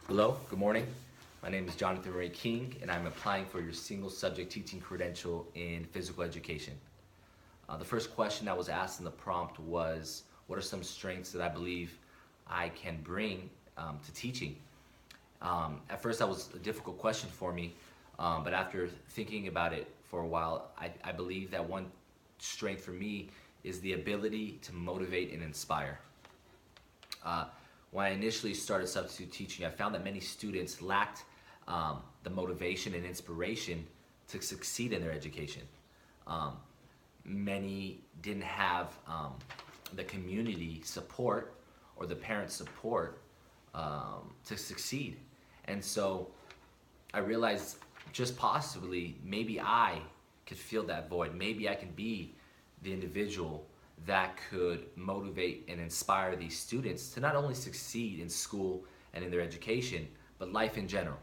Hello, good morning. My name is Jonathan Ray King, and I'm applying for your single subject teaching credential in physical education. The first question that was asked in the prompt was, what are some strengths that I believe I can bring to teaching? At first, that was a difficult question for me, but after thinking about it for a while, I believe that one strength for me is the ability to motivate and inspire. Uh, when I initially started substitute teaching, I found that many students lacked the motivation and inspiration to succeed in their education. Um, Many didn't have the community support or the parent support to succeed. And so I realized just possibly maybe I could fill that void. Maybe I can be the individual that could motivate and inspire these students to not only succeed in school and in their education, but life in general.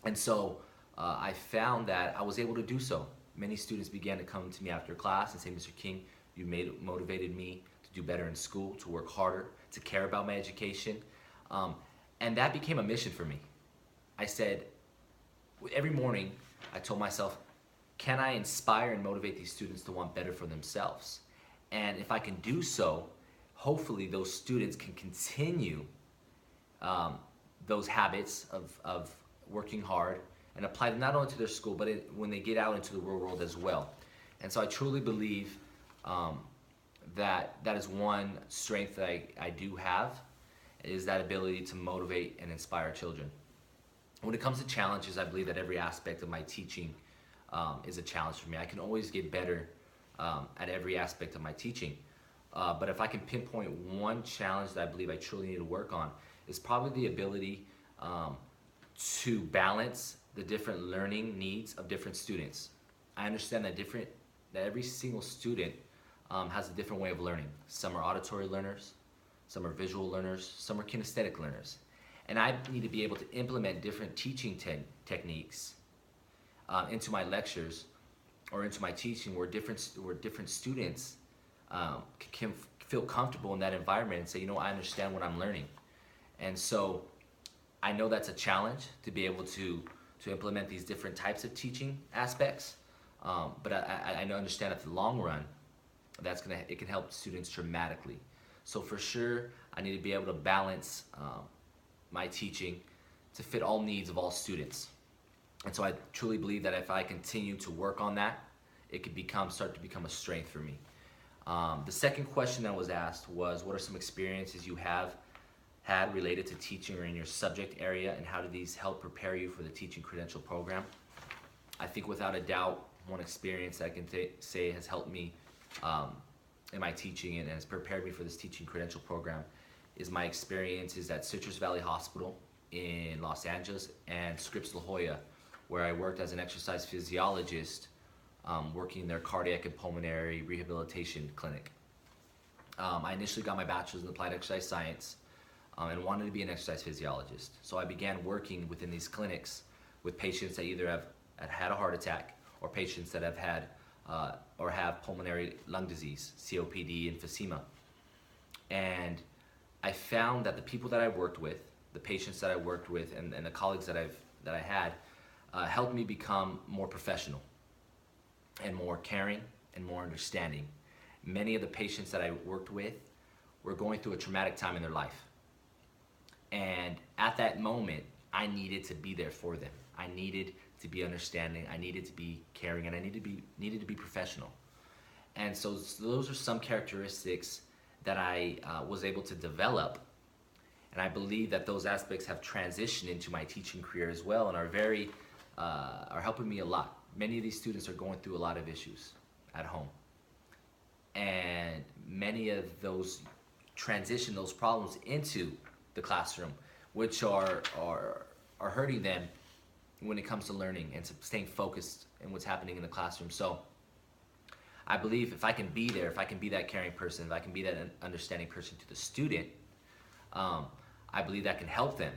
And so I found that I was able to do so. Many students began to come to me after class and say, Mr. King, you motivated me to do better in school, to work harder, to care about my education. And that became a mission for me. I said, every morning, I told myself, can I inspire and motivate these students to want better for themselves? And if I can do so, hopefully those students can continue those habits of working hard and apply them not only to their school, but when they get out into the real world as well. And so I truly believe that is one strength that I do have, is that ability to motivate and inspire children. When it comes to challenges, I believe that every aspect of my teaching is a challenge for me. I can always get better at every aspect of my teaching. But if I can pinpoint one challenge that I believe I truly need to work on, is probably the ability to balance the different learning needs of different students. I understand that every single student has a different way of learning. Some are auditory learners, some are visual learners, some are kinesthetic learners. And I need to be able to implement different teaching techniques into my lectures or into my teaching where different students can feel comfortable in that environment and say, you know, I understand what I'm learning. And so I know that's a challenge to be able to implement these different types of teaching aspects, but I understand at the long run, it can help students dramatically. So for sure, I need to be able to balance my teaching to fit all needs of all students. And so I truly believe that if I continue to work on that, it could start to become a strength for me. The second question that was asked was, what are some experiences you have had related to teaching or in your subject area, and how do these help prepare you for the teaching credential program? I think without a doubt, one experience that I can say has helped me in my teaching and has prepared me for this teaching credential program is my experiences at Citrus Valley Hospital in Los Angeles and Scripps La Jolla, where I worked as an exercise physiologist working in their cardiac and pulmonary rehabilitation clinic. I initially got my bachelor's in applied exercise science and wanted to be an exercise physiologist. So I began working within these clinics with patients that either have had a heart attack or patients that have had or have pulmonary lung disease, COPD, emphysema. And I found that the people that I worked with, the patients that I worked with, and the colleagues that I had helped me become more professional and more caring and more understanding. Many of the patients that I worked with were going through a traumatic time in their life. And at that moment, I needed to be there for them. I needed to be understanding, I needed to be caring, and I needed to be professional. And so those are some characteristics that I was able to develop. And I believe that those aspects have transitioned into my teaching career as well and are helping me a lot. Many of these students are going through a lot of issues at home. And many of those transition those problems into the classroom, which are hurting them when it comes to learning and to staying focused in what's happening in the classroom. So I believe if I can be there, if I can be that caring person, if I can be that understanding person to the student, I believe that can help them.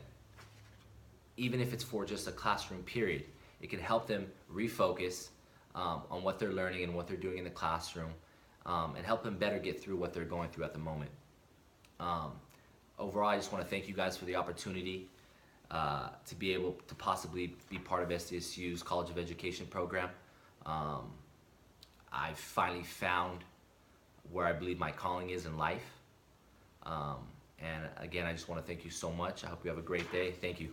Even if it's for just a classroom period, it can help them refocus on what they're learning and what they're doing in the classroom, and help them better get through what they're going through at the moment. overall, I just want to thank you guys for the opportunity to be able to possibly be part of SDSU's College of Education program. I finally found where I believe my calling is in life. And again, I just want to thank you so much. I hope you have a great day. Thank you.